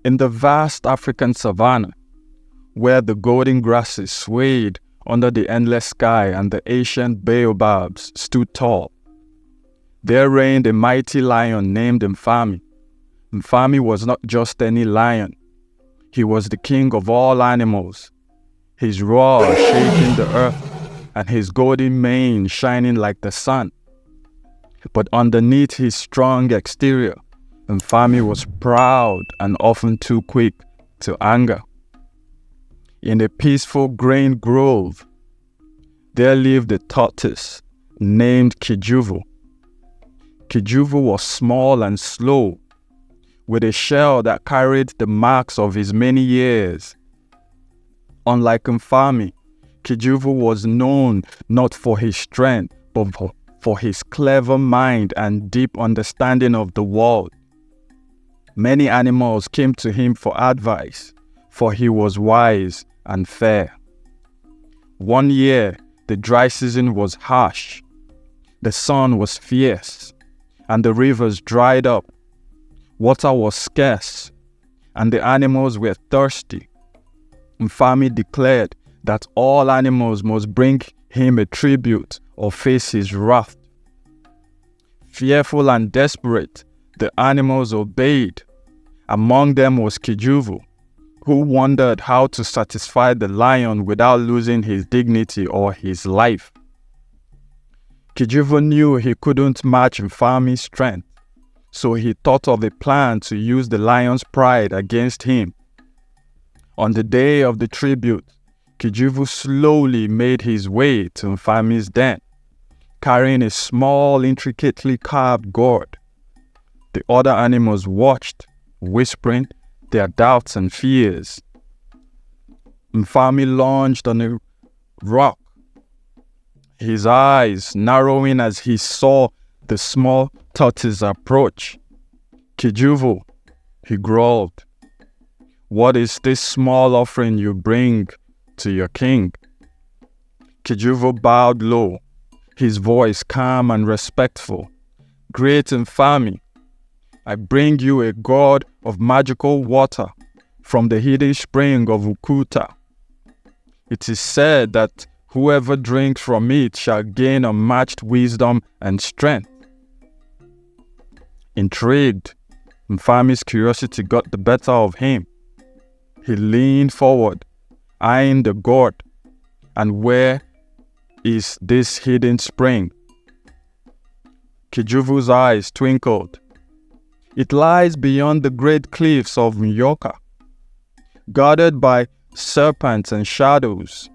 In the vast African savannah, where the golden grasses swayed under the endless sky and the ancient baobabs stood tall, there reigned a mighty lion named Mfami. Mfami was not just any lion. He was the king of all animals, his roar shaking the earth and his golden mane shining like the sun. But underneath his strong exterior, Mfami was proud and often too quick to anger. In a peaceful grain grove, there lived a tortoise named Kijuvu. Kijuvu was small and slow, with a shell that carried the marks of his many years. Unlike Mfami, Kijuvu was known not for his strength, but for his clever mind and deep understanding of the world. Many animals came to him for advice, for he was wise and fair. One year, the dry season was harsh. The sun was fierce, and the rivers dried up. Water was scarce, and the animals were thirsty. Mfami declared that all animals must bring him a tribute or face his wrath. Fearful and desperate, the animals obeyed. Among them was Kijuvu, who wondered how to satisfy the lion without losing his dignity or his life. Kijuvu knew he couldn't match Mfami's strength, so he thought of a plan to use the lion's pride against him. On the day of the tribute, Kijuvu slowly made his way to Mfami's den, carrying a small, intricately carved gourd. The other animals watched, whispering their doubts and fears. Mfami lunged on a rock, his eyes narrowing as he saw the small tortoise approach. "Kijuvu," he growled, "what is this small offering you bring to your king?" Kijuvu bowed low, his voice calm and respectful. "Great Mfami, I bring you a gourd of magical water from the hidden spring of Ukuta. It is said that whoever drinks from it shall gain unmatched wisdom and strength." Intrigued, Mfami's curiosity got the better of him. He leaned forward, eyeing the gourd. "And where is this hidden spring?" Kijuvu's eyes twinkled. "It lies beyond the great cliffs of Nyoka, guarded by serpents and shadows.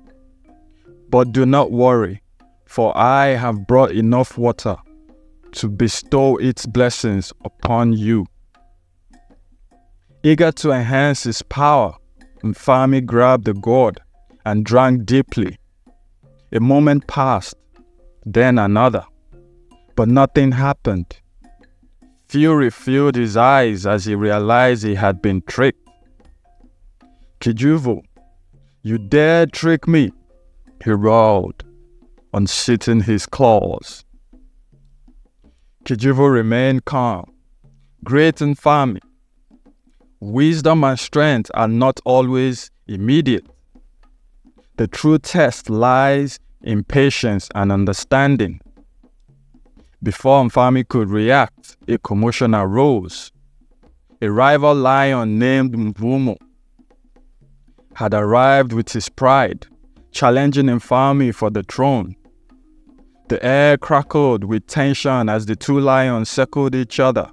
But do not worry, for I have brought enough water to bestow its blessings upon you." Eager to enhance his power, Mfami grabbed the gourd and drank deeply. A moment passed, then another, but nothing happened. Fury filled his eyes as he realized he had been tricked. "Kijuvu, you dare trick me?" he roared, unseating his claws. Kijuvu remained calm. "Great Mfami, wisdom and strength are not always immediate. The true test lies in patience and understanding." Before Mfami could react, a commotion arose. A rival lion named Mvumo had arrived with his pride, challenging Mfami for the throne. The air crackled with tension as the two lions circled each other.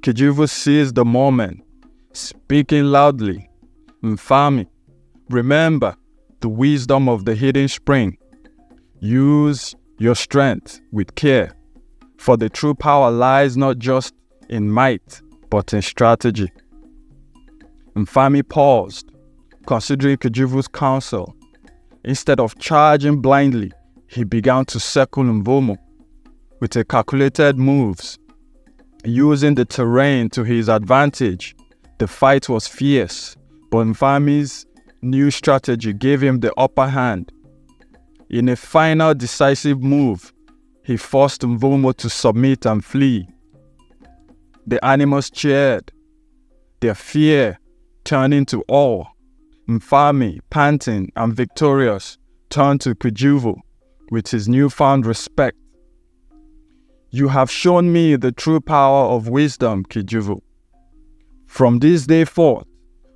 Kijuvu seized the moment, speaking loudly, "Mfami, remember the wisdom of the hidden spring. Use your strength with care, for the true power lies not just in might, but in strategy." Mfami paused, considering Kijuvu's counsel. Instead of charging blindly, he began to circle Mvumo with a calculated moves. Using the terrain to his advantage, the fight was fierce, but Mfami's new strategy gave him the upper hand. In a final decisive move, he forced Mvumo to submit and flee. The animals cheered. their fear turning to awe. Mfami, panting and victorious, turned to Kijuvu with his newfound respect. "You have shown me the true power of wisdom, Kijuvu. From this day forth,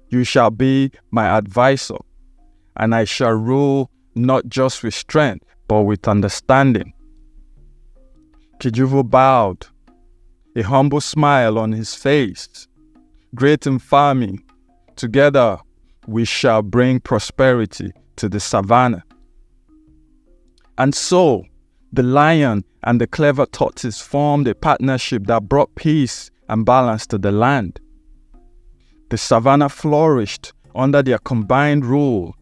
you shall be my advisor, and I shall rule not just with strength, but with understanding." Kijuvu bowed, a humble smile on his face. "Great Mfami, together we shall bring prosperity to the savannah." And so, the lion and the clever tortoise formed a partnership that brought peace and balance to the land. The savannah flourished under their combined rule,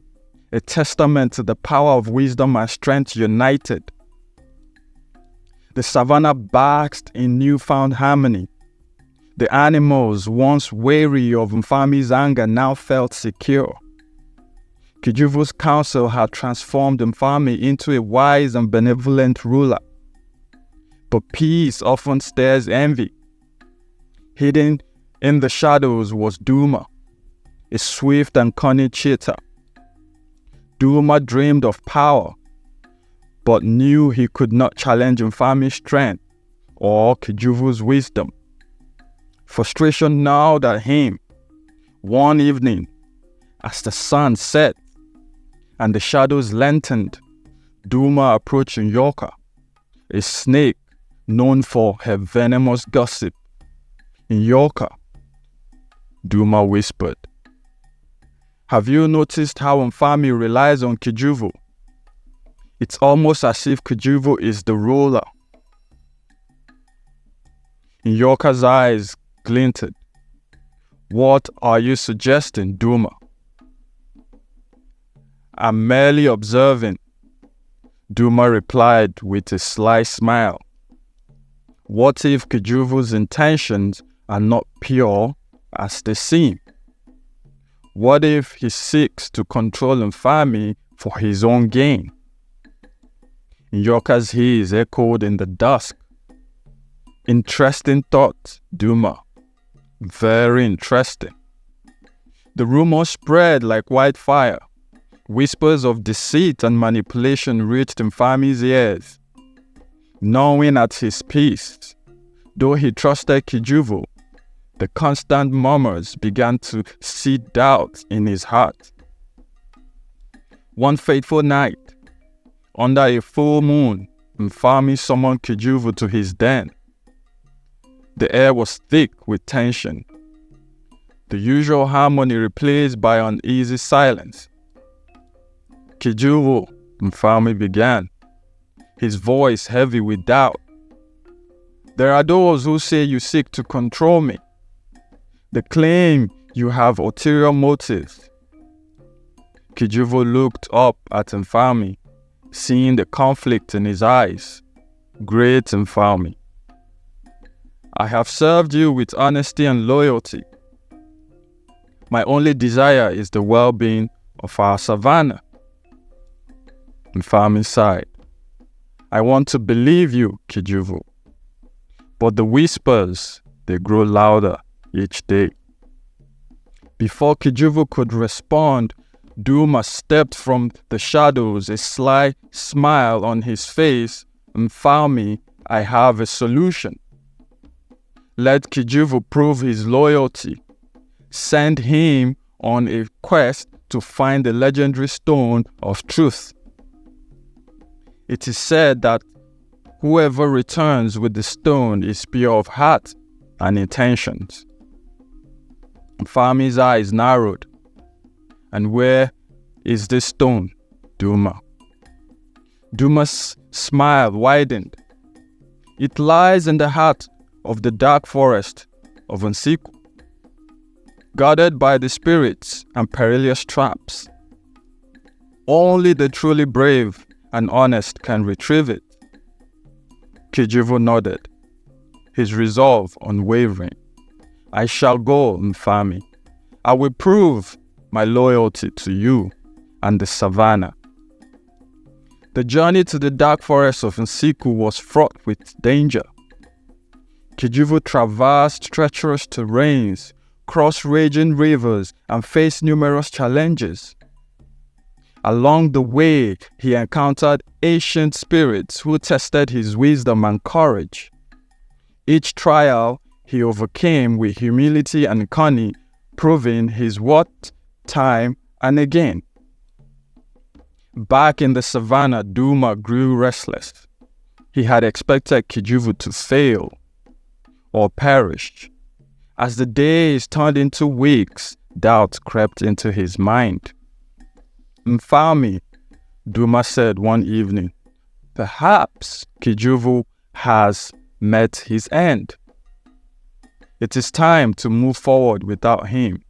a testament to the power of wisdom and strength united. The savannah basked in newfound harmony. The animals, once wary of Mfami's anger, now felt secure. Kijuvu's counsel had transformed Mfami into a wise and benevolent ruler. But peace often stirs envy. Hidden in the shadows was Duma, a swift and cunning cheater. Duma dreamed of power, but knew he could not challenge Mfami's strength or Kijuvu's wisdom. Frustration gnawed at him. One evening, as the sun set and the shadows lengthened, Duma approached Nyoka, a snake known for her venomous gossip. "Nyoka," Duma whispered, "have you noticed how Mfami relies on Kijuvu? It's almost as if Kijuvu is the ruler." Nyoka's eyes glinted. "What are you suggesting, Duma?" "I'm merely observing," Duma replied with a sly smile. "What if Kijuvu's intentions are not pure as they seem? What if he seeks to control Mfami for his own gain?" Nyoka's hiss echoed in the dusk. "Interesting thought, Duma. Very interesting." The rumor spread like wildfire. Whispers of deceit and manipulation reached Mfami's ears. Gnawing at his peace, though he trusted Kijuvu, the constant murmurs began to seed doubt in his heart. One fateful night, under a full moon, Mfami summoned Kijuvu to his den. The air was thick with tension, the usual harmony replaced by uneasy silence. "Kijuvu," Mfami began, his voice heavy with doubt. "There are those who say you seek to control me. They claim you have ulterior motives." Kijuvu looked up at Mfami, seeing the conflict in his eyes. "Great Mfami, I have served you with honesty and loyalty. My only desire is the well-being of our savannah." Mfami sighed. "I want to believe you, Kijuvu. But the whispers, they grow louder each day." Before Kijuvu could respond, Duma stepped from the shadows, a sly smile on his face. "Mfami, I have a solution. Let Kijuvu prove his loyalty. Send him on a quest to find the legendary stone of truth. It is said that whoever returns with the stone is pure of heart and intentions." Mfami's eyes narrowed. "And where is this stone, Duma?" Duma's smile widened. "It lies in the heart of the dark forest of Nsiku, guarded by the spirits and perilous traps. Only the truly brave and honest can retrieve it." Kijuvu nodded, his resolve unwavering. "I shall go, Mfami. I will prove my loyalty to you and the savannah." The journey to the dark forest of Nsiku was fraught with danger. Kijuvu traversed treacherous terrains, crossed raging rivers, and faced numerous challenges. Along the way, he encountered ancient spirits who tested his wisdom and courage. Each trial he overcame with humility and cunning, proving his worth time and again. Back in the savannah, Duma grew restless. He had expected Kijuvu to fail or perish. As the days turned into weeks, doubt crept into his mind. "Mfami," Duma said one evening, "perhaps Kijuvu has met his end. It is time to move forward without him."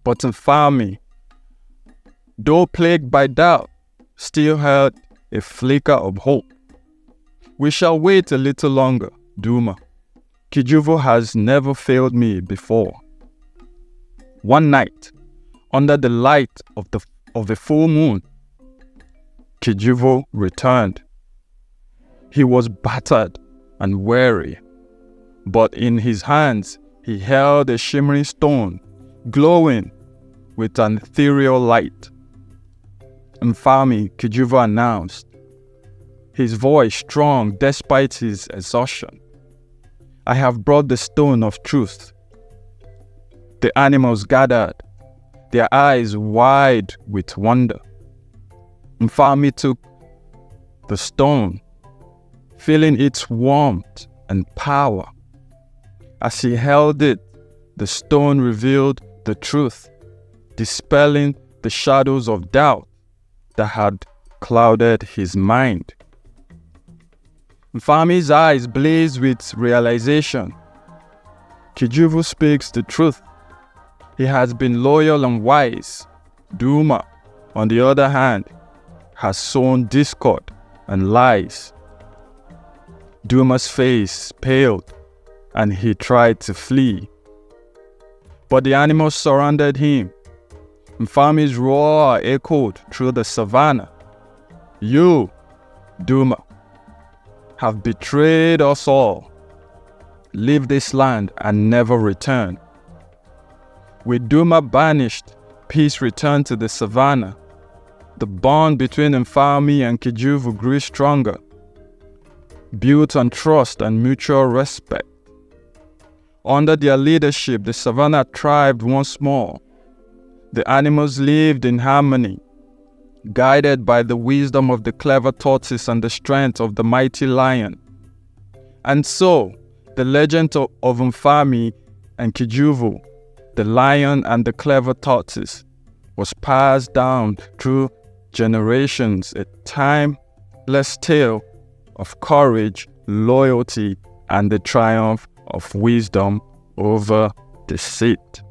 But Mfami, though plagued by doubt, still held a flicker of hope. "We shall wait a little longer, Duma. Kijuvu has never failed me before." One night, under the light of the full moon, Kijuvu returned. He was battered and weary, but in his hands he held a shimmering stone, glowing with an ethereal light. "Mfami," Kijuvu announced, his voice strong despite his exhaustion, "I have brought the stone of truth." The animals gathered, their eyes wide with wonder. Mfami took the stone, feeling its warmth and power. As he held it, the stone revealed the truth, dispelling the shadows of doubt that had clouded his mind. Mfami's eyes blazed with realization. Kijuvu speaks the truth. He has been loyal and wise. Duma, on the other hand, has sown discord and lies. Duma's face paled, and he tried to flee. But the animals surrounded him. Mfami's roar echoed through the savannah. "You, Duma, have betrayed us all. Leave this land and never return." With Duma banished, peace returned to the savannah. The bond between Mfami and Kijuvu grew stronger, built on trust and mutual respect. Under their leadership, the savannah thrived once more. The animals lived in harmony, guided by the wisdom of the clever tortoise and the strength of the mighty lion. And so, the legend of Mfami and Kijuvu, the lion and the clever tortoise, was passed down through generations, a timeless tale of courage, loyalty, and the triumph of wisdom over deceit.